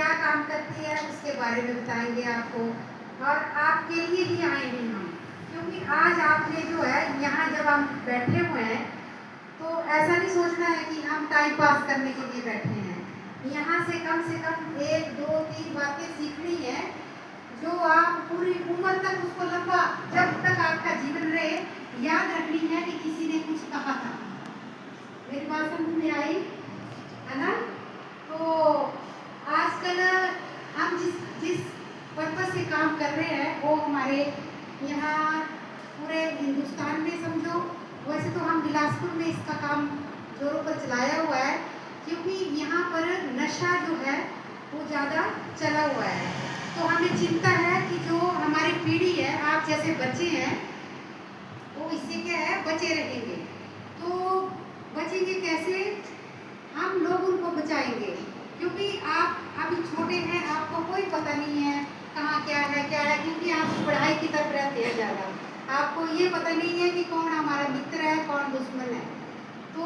क्या काम करती है उसके बारे में बताएंगे आपको, और आपके लिए ही आए हैं हम, क्योंकि आज आपने जो है यहाँ जब हम बैठे हुए हैं तो ऐसा नहीं सोचना है कि हम टाइम पास करने के लिए बैठे हैं। यहाँ से कम 1 2 3 बातें सीखनी है जो आप पूरी उम्र तक उसको लंबा, जब तक आपका जीवन रहे, याद रखनी है कि किसी ने कुछ कहा था। मेरी बात समझ में आई है ना? तो आजकल हम जिस पर्पस से काम कर रहे हैं वो हमारे यहाँ पूरे हिंदुस्तान में समझो, वैसे तो हम बिलासपुर में इसका काम जोरों पर चलाया हुआ है, क्योंकि यहाँ पर नशा जो है वो ज़्यादा चला हुआ है। तो हमें चिंता है कि जो हमारी पीढ़ी है, आप जैसे बच्चे हैं, वो इससे क्या है बचे रहेंगे। तो बचेंगे कैसे? हम लोग उनको बचाएंगे, क्योंकि आप अभी छोटे हैं, आपको कोई पता नहीं है कहाँ क्या है, क्योंकि आप पढ़ाई की तरफ रहते हैं ज़्यादा। आपको ये पता नहीं है कि कौन हमारा मित्र है, कौन दुश्मन है। तो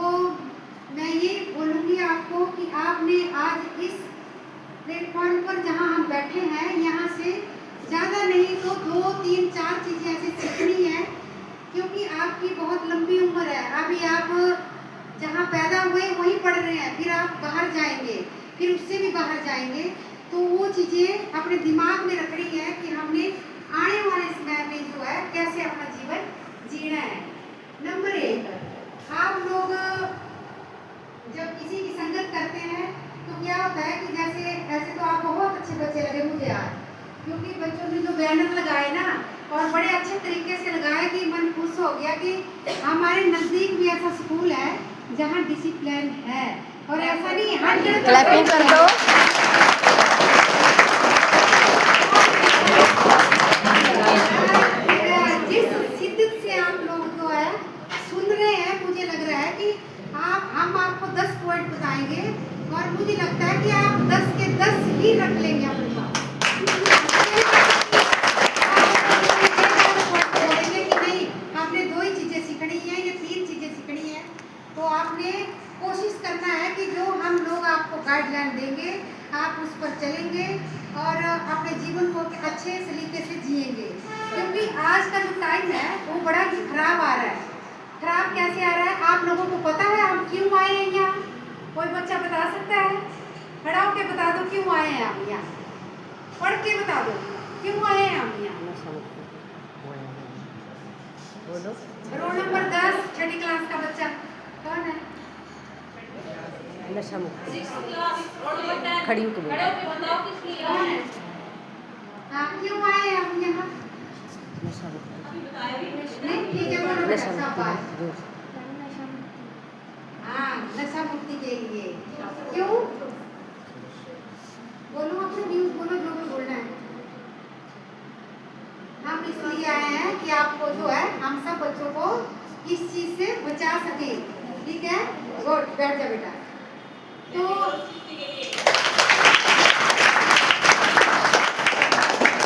मैं ये बोलूँगी आपको कि आपने आज इस प्लेटफॉर्म पर जहाँ हम बैठे हैं, यहाँ से ज़्यादा नहीं तो 2 3 4 चीज़ें ऐसी सीखनी है, क्योंकि आपकी बहुत लंबी उम्र है। अभी आप जहाँ पैदा हुए वहीं पढ़ रहे हैं, फिर आप बाहर जाएंगे, फिर उससे भी बाहर जाएंगे। तो वो चीज़ें अपने दिमाग में रखनी है कि हमने आने वाले समय में जो है कैसे अपना जीवन जीना है। नंबर 1, आप लोग जब किसी की संगत करते हैं तो क्या होता है कि जैसे ऐसे तो आप बहुत अच्छे बच्चे लगे मुझे आज, क्योंकि बच्चों ने जो बैनर लगाए ना, और बड़े अच्छे तरीके से लगाए कि मन खुश हो गया कि हमारे नज़दीक भी ऐसा स्कूल है जहाँ डिसिप्लिन है। और ऐसा नहीं हर जगह क्लैपिंग कर दो। जिस शिद्दत से आप लोग जो है सुन रहे हैं, मुझे लग रहा है कि हम आपको 10 पॉइंट बताएंगे, और मुझे लगता है कि आप 10 के 10 ही रख लेंगे अपने पास। बोलेंगे कि नहीं, आपने 2 ही चीज़ें सीखनी है या 3 चीज़ें सीखनी है। तो आपने कोशिश करना है कि जो हम लोग आपको गाइडलाइन देंगे, आप उस पर चलेंगे और अपने जीवन को अच्छे तरीके से जिएंगे। क्योंकि आज का जो टाइम है वो बड़ा ही खराब आ रहा है। खराब कैसे आ रहा है? आप लोगों को पता है हम क्यों आए हैं यहाँ? कोई बच्चा बता सकता है? खड़ा होके बता दो क्यों आए हैं हम यहाँ। पढ़ के बता दो क्यों आए हैं हम यहाँ। रोल नंबर 10 छठी क्लास का बच्चा कौन है? नशा मुक्ति खड़ी होकर कौन है? आप क्यों आए हैं हम यहाँ? नशा मुक्ति नहीं, ठीक है, बोलो नशा बेटा, शाबाश। मुक्ति हाँ, नशा मुक्ति के लिए। क्यों? बोलो, अपने न्यूज़ बोलो, जो भी बोलना है। हम इसलिए आए हैं कि आपको जो है हम सब बच्चों को इस चीज से बचा सके। ठीक है, गुड, बैठ जा बेटा। तो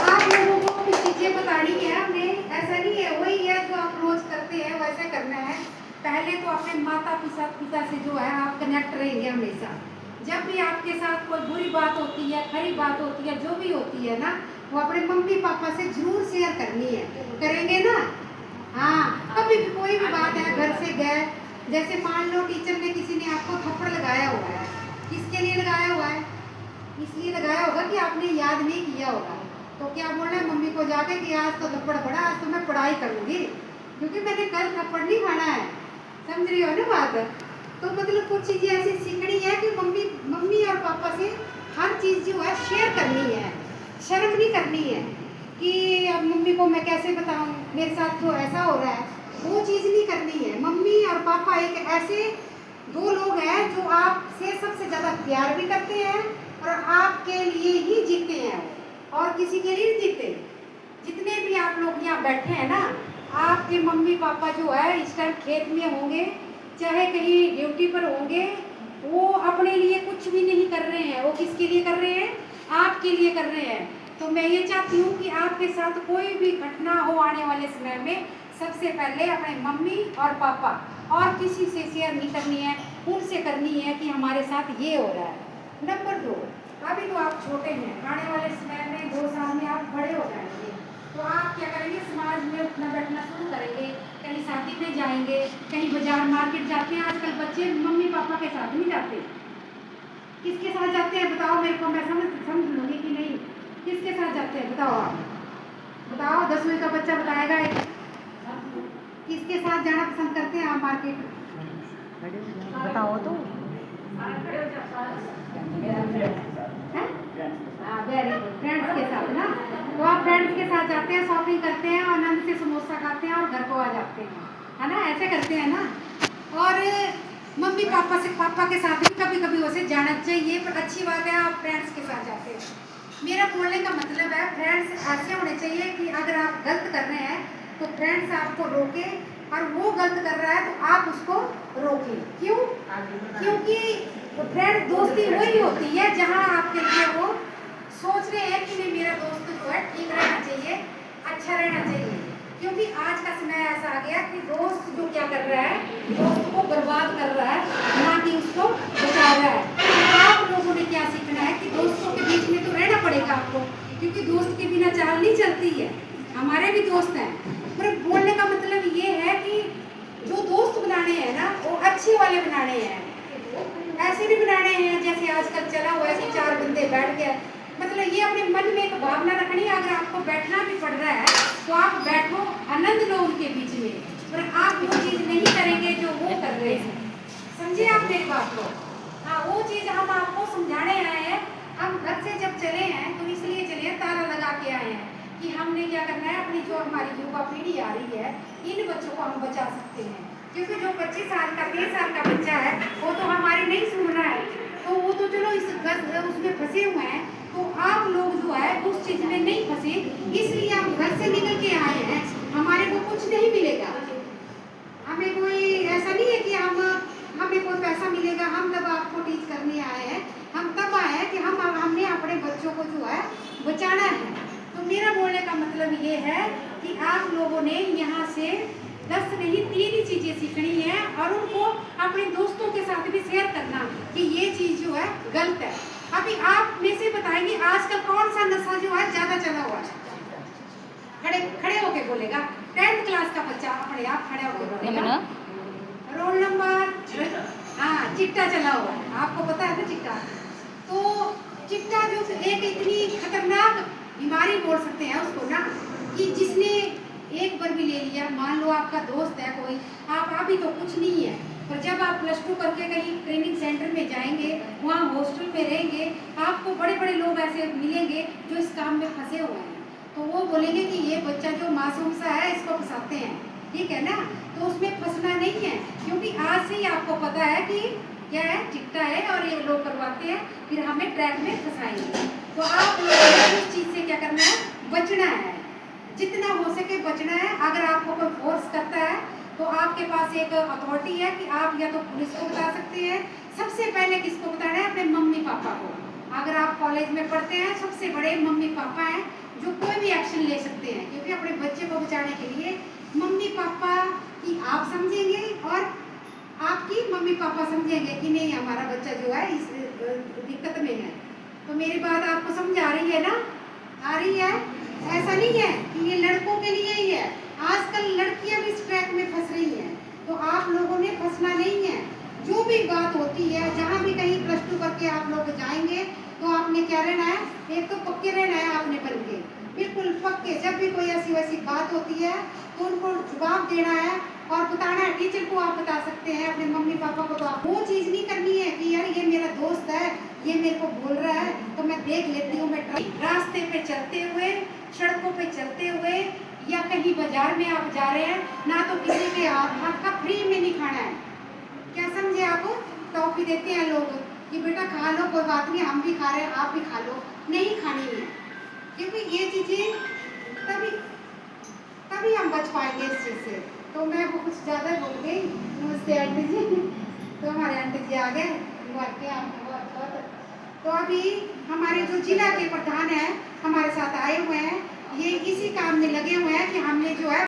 आप लोगों को कुछ चीजें बतानी है हमने, ऐसा नहीं है वही है जो आप रोज करते हैं वैसे करना है। पहले तो अपने माता पिता से जो है आप कनेक्ट रहेंगे हमेशा। जब भी आपके साथ कोई बुरी बात होती है, खरी बात होती है, जो भी होती है ना, वो अपने मम्मी पापा से जरूर शेयर करनी है। करेंगे ना? हाँ, कभी भी कोई भी बात है, घर से गए, जैसे मान लो टीचर ने किसी ने आपको थप्पड़ लगाया हुआ है, किसके लिए लगाया हुआ है? इसलिए लगाया होगा कि आपने याद नहीं किया होगा। तो क्या बोलना है मम्मी को जाके कि आज तो थप्पड़ पड़ा, आज तो मैं पढ़ाई करूँगी, क्योंकि मैंने कल थप्पड़ नहीं खाना है। समझ रही हो ना बात? तो मतलब कुछ चीज़ें ऐसी सीखनी है कि मम्मी और पापा से हर चीज़ जो है शेयर करनी है, शर्म नहीं करनी है कि अब मम्मी को मैं कैसे बताऊं मेरे साथ तो ऐसा हो रहा है, वो चीज़ नहीं करनी है। मम्मी और पापा एक ऐसे 2 लोग हैं जो आपसे सबसे ज़्यादा प्यार भी करते हैं और आपके लिए ही जीते हैं, और किसी के लिए नहीं जीते। जितने भी आप लोग यहाँ बैठे हैं ना, आपके मम्मी पापा जो है इस टाइम खेत में होंगे, चाहे कहीं ड्यूटी पर होंगे, वो अपने लिए कुछ भी नहीं कर रहे हैं। वो किसके लिए कर रहे हैं? आपके लिए कर रहे हैं। तो मैं ये चाहती हूँ कि आपके साथ कोई भी घटना हो आने वाले समय में, सबसे पहले अपने मम्मी और पापा और किसी से शेयर नहीं करनी है, उनसे करनी है कि हमारे साथ ये हो रहा है। नंबर 2, अभी तो आप छोटे हैं, आने वाले समय में 2 साल में आप बड़े हो जाएंगे, तो आप क्या करेंगे, समाज में उठना बैठना शुरू करेंगे, कहीं शादी में जाएंगे, कहीं बाजार मार्केट जाते हैं। आजकल बच्चे मम्मी पापा के साथ नहीं जाते, किसके साथ जाते हैं बताओ मेरे को, मैं समझ लूँगी कि नहीं। किसके साथ जाते हैं बताओ, आप बताओ, 10वीं का बच्चा बताएगा किसके साथ जाना पसंद करते हैं आप मार्केट? बताओ तो। वेरी गुड, फ्रेंड्स के साथ ना, तो आप फ्रेंड्स के साथ जाते हैं, शॉपिंग करते हैं, आनंद से समोसा खाते हैं और घर को आ जाते हैं, है ना, ऐसे करते हैं ना। और मम्मी पापा के साथ भी कभी कभी वैसे जाना चाहिए, पर अच्छी बात है आप फ्रेंड्स के साथ जाते हैं। मेरा बोलने का मतलब है फ्रेंड्स ऐसे होने चाहिए कि अगर आप गलत कर रहे हैं तो फ्रेंड्स आपको रोके, और वो गलत कर रहा है तो आप उसको रोकें। क्यों? क्योंकि फ्रेंड दोस्ती वही होती है जहाँ आपके लिए वो सोच रहे हैं कि नहीं मेरा दोस्त जो है ठीक रहना चाहिए, अच्छा रहना चाहिए। क्योंकि आज का समय ऐसा आ गया कि दोस्त जो क्या कर रहा है, दोस्त को बर्बाद कर रहा है, ना कि उसको बचा रहा है। तो आप लोगों ने क्या सीखना है कि दोस्तों के बीच में तो रहना पड़ेगा आपको, क्योंकि दोस्त के बिना चाल नहीं चलती है। हमारे भी दोस्त हैं, पर बोलने का मतलब ये है कि जो दोस्त बनाने हैं ना वो अच्छे वाले बनाने हैं, ऐसे नहीं बनाने हैं जैसे आजकल चला हुआ है कि 4 बंदे बैठ गए। मतलब ये अपने मन में एक भावना रखनी है, अगर आपको बैठना भी पड़ रहा है तो आप बैठो, आनंद लो उनके बीच में, पर आप वो चीज़ नहीं करेंगे जो वो कर रहे हैं। समझे आप मेरी बात को? हाँ, वो चीज़ हम आपको समझाने आए हैं। हम घर से जब चले हैं तो इसलिए चले हैं, ताला लगा के आए हैं कि हमने क्या करना है, अपनी जो हमारी युवा पीढ़ी आ रही है इन बच्चों को हम बचा सकते हैं। क्योंकि जो 25 साल का 30 साल का बच्चा है वो तो हमारी नहीं सुन रहा है, तो वो तो चलो इस उसमें फंसे हुए हैं। तो आप लोग जो है उस चीज़ में नहीं फंसे, इसलिए हम घर से निकल के आए हैं। हमारे को कुछ नहीं मिलेगा, हमें कोई ऐसा नहीं है कि हमें कोई पैसा मिलेगा, हम तब आपको टीच करने आए हैं। हम तब आए हैं कि हमने अपने बच्चों को जो है बचाना है। तो मेरा बोलने का मतलब ये है कि आप लोगों ने यहाँ से 10 नहीं 3 ही चीज़ें सीखनी है, और उनको अपने दोस्तों के साथ भी शेयर करना कि ये चीज़ जो है गलत है। अभी आप में से बताएंगे आजकल कौन सा नशा जो है ज़्यादा चला हुआ है? खड़े होके बोलेगा, 10th क्लास का बच्चा अपने आप खड़े होके बोलेगा रोल नंबर, हाँ, चिट्टा चला हुआ है, आपको पता है ना चिट्टा। तो चिट्टा जो एक इतनी खतरनाक बीमारी बोल सकते हैं उसको ना, कि जिसने एक बार भी ले लिया, मान लो आपका दोस्त है कोई, आप अभी तो कुछ नहीं है, पर जब आप +2 करके कहीं ट्रेनिंग सेंटर में जाएंगे, वहाँ हॉस्टल में रहेंगे, आपको बड़े बड़े लोग ऐसे मिलेंगे जो इस काम में फंसे हुए हैं। तो वो बोलेंगे कि ये बच्चा जो मासूम सा है इसको फंसाते हैं, ठीक है ना। तो उसमें फंसना नहीं है, क्योंकि आज से ही आपको पता है कि क्या है, चिट्टा है और ये लोग करवाते हैं, फिर हमें ट्रैक में फंसाएंगे। तो आप लोगों को उस चीज़ से क्या करना है, बचना है, जितना हो सके बचना है। अगर आपको कोई फोर्स करता है तो आपके पास एक अथॉरिटी है कि आप या तो पुलिस को बता सकते हैं। सबसे पहले किसको बताना है? अपने मम्मी पापा को। अगर आप कॉलेज में पढ़ते हैं, सबसे बड़े मम्मी पापा हैं जो कोई भी एक्शन ले सकते हैं, क्योंकि अपने बच्चे को बचाने के लिए मम्मी पापा की आप समझेंगे और आपकी मम्मी पापा समझेंगे कि नहीं हमारा बच्चा जो है इस दिक्कत में है। तो मेरी बात आपको समझ आ रही है ना? आ रही है? ऐसा नहीं है कि ये लड़कों के लिए ही है, आजकल लड़कियां भी इस ट्रैक में फंस रही हैं। तो आप लोगों ने फंसना नहीं है। जो भी बात होती है, जहाँ भी कहीं +2 करके आप लोग जाएंगे तो आपने क्या रहना है, एक तो पक्के रहना है आपने बन के, बिल्कुल पक्के। जब भी कोई ऐसी वैसी बात होती है तो उनको जवाब देना है और बताना है। टीचर को आप बता सकते हैं, अपने मम्मी पापा को तो आप वो चीज़ नहीं करनी है कि यार ये मेरा दोस्त है, ये मेरे को बोल रहा है तो मैं देख लेती हूँ। मैं रास्ते पे चलते हुए, सड़कों पे चलते हुए, या कहीं बाजार में आप जा रहे हैं, ना तो किसी के हाथ का फ्री में नहीं खाना है। क्या समझे आप? टॉफी देते हैं लोग कि बेटा खा लो, कोई बात नहीं, हम भी खा रहे हैं आप भी खा लो। नहीं खानी है, क्योंकि ये चीज़ें तभी हम बच पाएंगे इस चीज़ से। तो मैं वो कुछ ज़्यादा बोल गई। नमस्ते आंटी जी। तो हमारे आंटी जी आ गए, तो अभी हमारे जो जिला के प्रधान हैं हमारे साथ आए हुए हैं, ये इसी काम में लगे हुए हैं कि हमने जो है